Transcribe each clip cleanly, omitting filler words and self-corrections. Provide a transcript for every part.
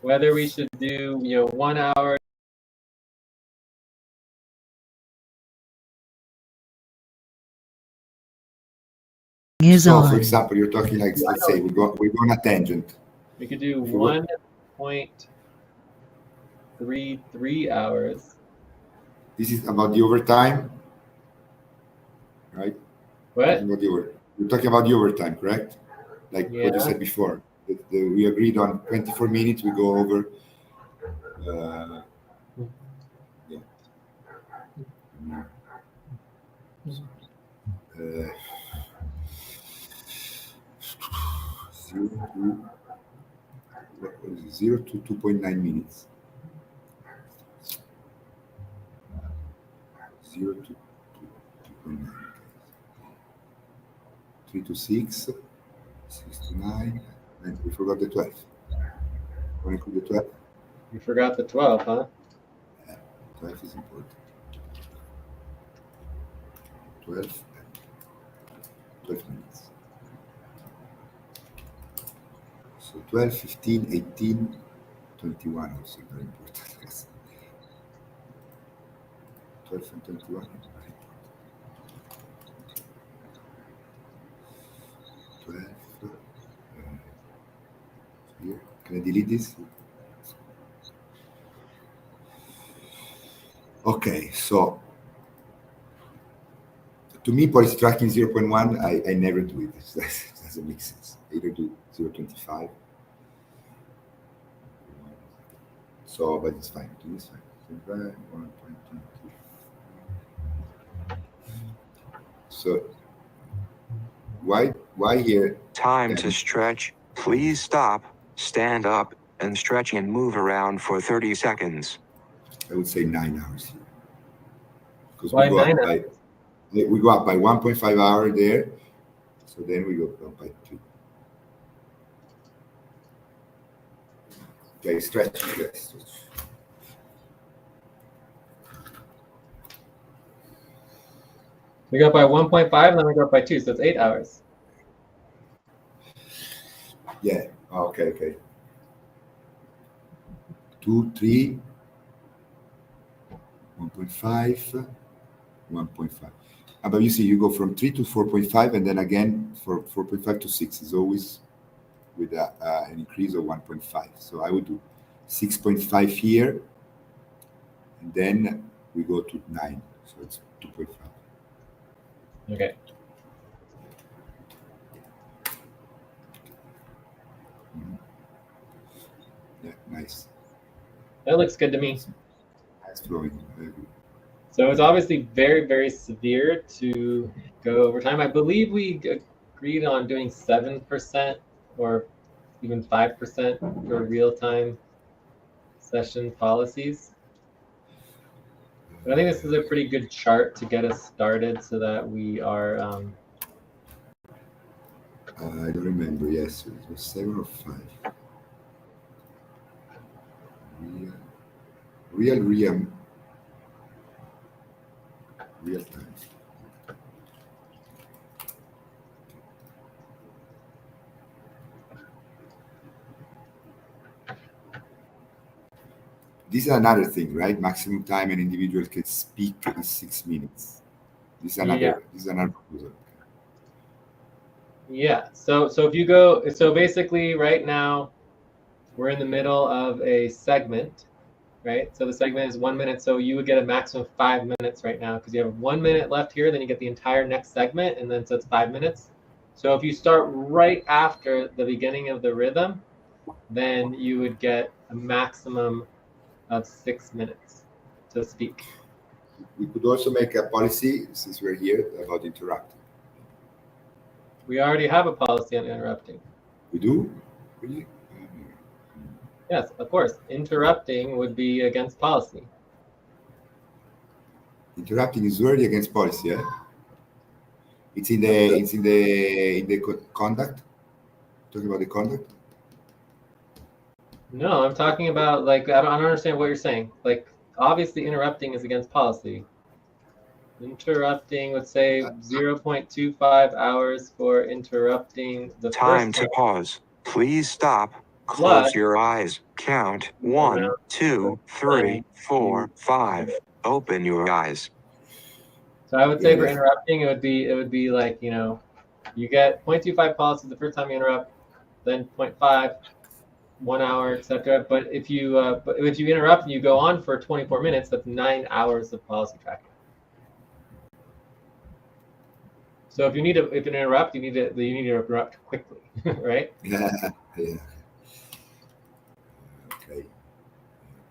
whether we should do 1 hour. So, for example, you're talking like, let's say we go on a tangent. We could do 1.33 hours. This is about the overtime, right? What? You're talking about the overtime, correct? Like what you said before. We agreed on 24 minutes. We go over. Zero to 2.9 minutes. 0 to 2.9. 3 to 6, 6 to 9, and we forgot the 12. Want to include the 12? You forgot the 12, huh? Yeah, 12 is important. 12 minutes. So 12, 15, 18, 21 also very important. 12 and 21 very important. 12. Here. Can I delete this? Okay, so to me, policy tracking 0.1, I never do it. It doesn't make sense. I either do 0.25. So, but it's fine. Do this fine. 1.20. So, why here? Time to stretch. Please stop, stand up, and stretch and move around for 30 seconds. I would say 9 hours here. Because why 9 hours? We go up by 1.5 hour there. So then we go up by 2. Okay, stretch. We go up by 1.5, and then we go up by 2, so it's 8 hours. Yeah. Okay. 2, 3, 1.5, 1.5. But you see, you go from 3 to 4.5, and then again for 4.5 to 6 is always with an increase of 1.5. So I would do 6.5 here, and then we go to 9. So it's 2.5. Okay. Yeah, nice. That looks good to me. Nice flowing. So it's obviously very, very severe to go over time. I believe we agreed on doing 7% or even 5% for real-time session policies. But I think this is a pretty good chart to get us started so that we are... I don't remember. Yes, it was 7 or 5. Real time. This is another thing, right? Maximum time an individual can speak is 6 minutes. This is another proposal. Yeah. So if you go, so basically right now we're in the middle of a segment, right? So the segment is 1 minute. So you would get a maximum of 5 minutes right now because you have 1 minute left here. Then you get the entire next segment, and then so it's 5 minutes. So if you start right after the beginning of the rhythm, then you would get a maximum of 6 minutes to speak. We could also make a policy, since we're here, about interrupting. We already have a policy on interrupting. We do? Really? Yes, of course. Interrupting would be against policy. Interrupting is already against policy, yeah? It's in the conduct. Talking about the conduct. No, I'm talking about I don't understand what you're saying. Obviously, interrupting is against policy. Interrupting would say 0.25 hours for interrupting the time first to pause. Please stop, Close your eyes. Count 1, 2, 3, 4, 5. Open your eyes. So I would say for interrupting, it would be like, you know, you get 0.25 policies the first time you interrupt, then 0.5, 1 hour, etc. But if you interrupt and you go on for 24 minutes, that's 9 hours of policy tracking. So if you interrupt, you need to interrupt quickly, right? Yeah. Okay.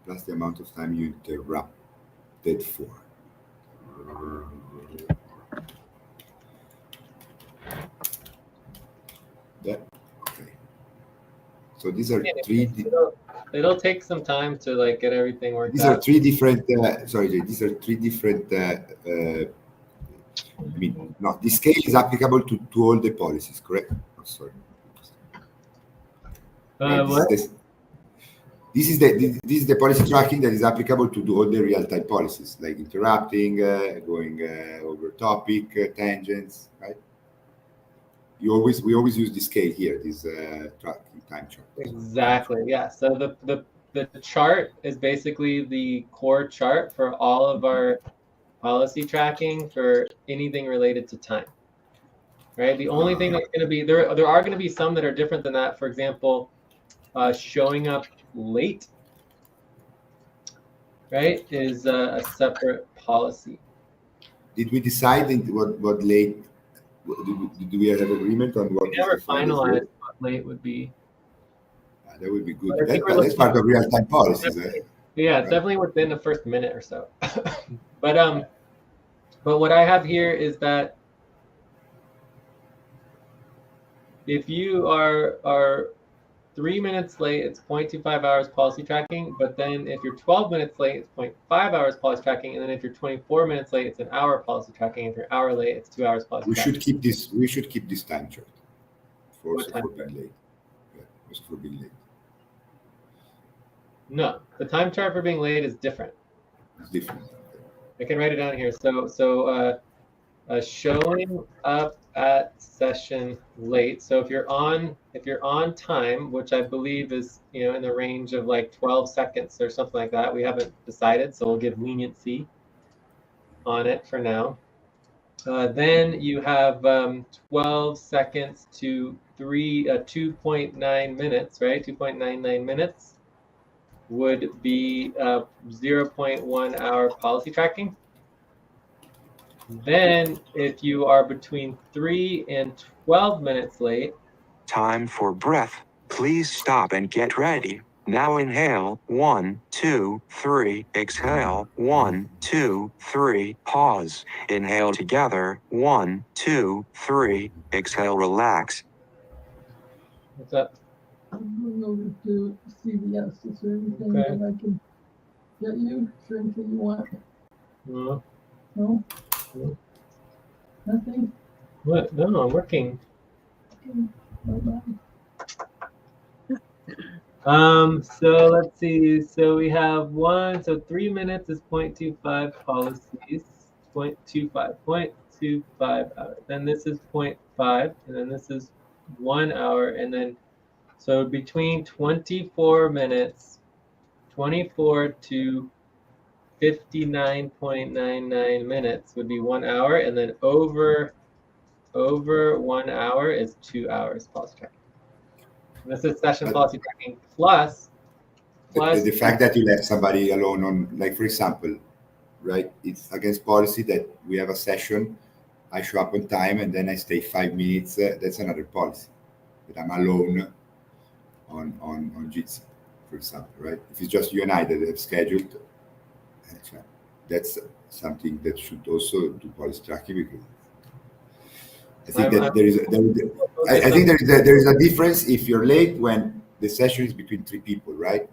Plus the amount of time you interrupted for. Yeah. Okay. So these are three. It'll take some time to like get everything worked out. These are three different. These are three different. I mean, no, the scale is applicable to all the policies, correct? Oh, sorry. What? This is the policy tracking that is applicable to all the real-time policies, like interrupting, going over topic, tangents, right? We always use the scale here, this tracking time chart. Exactly. Yeah. So the chart is basically the core chart for all of our policy tracking for anything related to time. Right. The only thing that's going to be there are going to be some that are different than that. For example, showing up late, right, is a separate policy. Did we decide what late? Do we have agreement on what? We never finalized what late would be. That would be good. That's part of real-time policies. Yeah, it's definitely within the first minute or so. But what I have here is that if you are 3 minutes late, it's 0.25 hours policy tracking. But then if you're 12 minutes late, it's 0.5 hours policy tracking. And then if you're 24 minutes late, it's an hour policy tracking. If you're an hour late, it's 2 hours policy tracking. We should keep this time chart for being late. Yeah, also for being late. No, the time chart for being late is different. It's different. I can write it down here. So showing up at session late. So if you're on time, which I believe is in the range of like 12 seconds or something like that, we haven't decided, so we'll give leniency on it for now. Then you have 12 seconds to 2.9 minutes, right? 2.99 minutes would be 0.1 hour policy tracking. Then if you are between 3 and 12 minutes late. Time for breath. Please stop and get ready. Now inhale, 1, 2, 3, exhale, 1, 2, 3, pause. Inhale together, 1, 2, 3, exhale, relax. What's up? I'm going over to CVS. Is there anything that I can get you? Is there anything you want? No. No? No. Nothing? What? No, I'm working. Okay. Bye-bye. So let's see. So we have 3 minutes is 0.25 policies. 0.25 hours. Then this is 0.5, and then this is 1 hour, and then so between 24 minutes, 24 to 59.99 minutes would be 1 hour, and then over 1 hour is 2 hours policy tracking. And this is session policy tracking plus the fact that you let somebody alone on, like for example, right? It's against policy that we have a session, I show up on time, and then I stay 5 minutes. That's another policy that I'm alone on Jitsi, for example, right? If it's just you and I that have scheduled, that's something that should also do policy tracking, because I think that there is a difference if you're late when the session is between 3 people, right?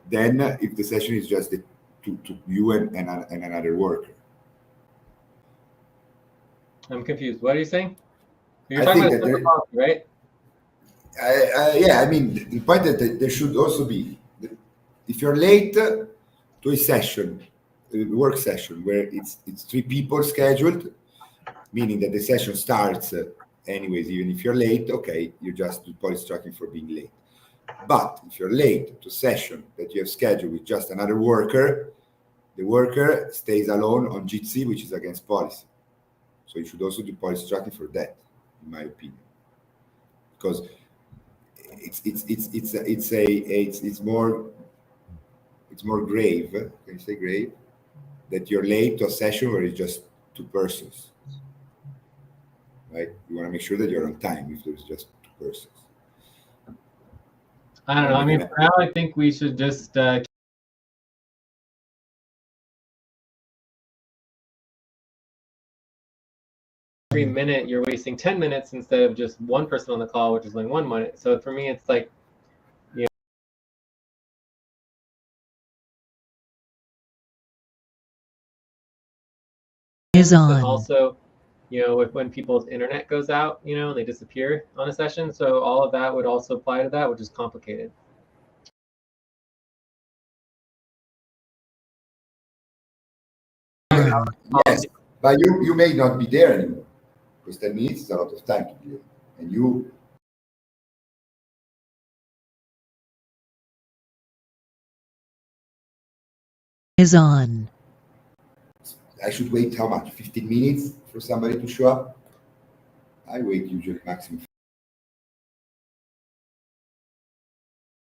Then if the session is just to you and another worker. I'm confused. What are you saying? You're talking about the policy, right? Yeah, I mean, the point that there should also be, if you're late to a session, a work session where it's 3 people scheduled, meaning that the session starts anyways, even if you're late, okay, you just do policy tracking for being late. But if you're late to session that you have scheduled with just another worker, the worker stays alone on Jitsi, which is against policy. So you should also do policy tracking for that, in my opinion, because it's more grave. Can you say grave? That you're late to a session where it's just two persons, right? You want to make sure that you're on time if there's just two persons. I don't know. I mean, for now, I think we should just every minute you're wasting 10 minutes instead of just one person on the call, which is like 1 minute. So for me, it's like, you know, is on. and also, you know, when people's internet goes out, you know, they disappear on a session. So all of that would also apply to that, which is complicated. Yes, but you may not be there anymore because 10 minutes is a lot of time to be there, and you. Is on. I should wait how much? 15 minutes for somebody to show up? I wait usually maximum